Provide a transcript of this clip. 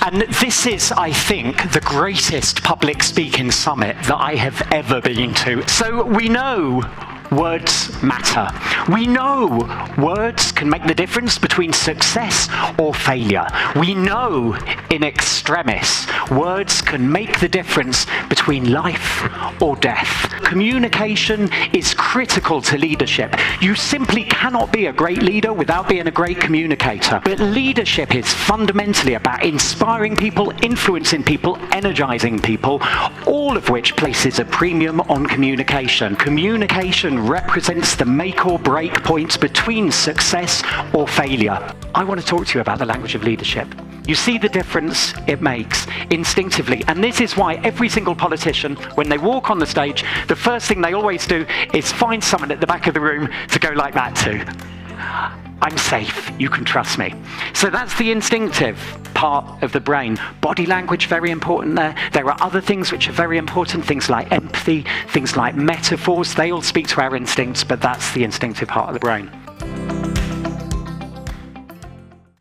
And this is, I think, the greatest public speaking summit that I have ever been to. So we know words matter. We know words can make the difference between success or failure. We know in extremis words can make the difference between life or death. Communication is critical to leadership. You simply cannot be a great leader without being a great communicator. But leadership is fundamentally about inspiring people, influencing people, energizing people, all of which places a premium on communication. Communication represents the make or break point between success or failure. I want to talk to you about the language of leadership. You see the difference it makes instinctively, and this is why every single politician, when they walk on the stage, the first thing they always do is find someone at the back of the room to go like that to. I'm safe, you can trust me. So that's the instinctive part of the brain. Body language, very important there. There are other things which are very important, things like empathy, things like metaphors. They all speak to our instincts, but that's the instinctive part of the brain.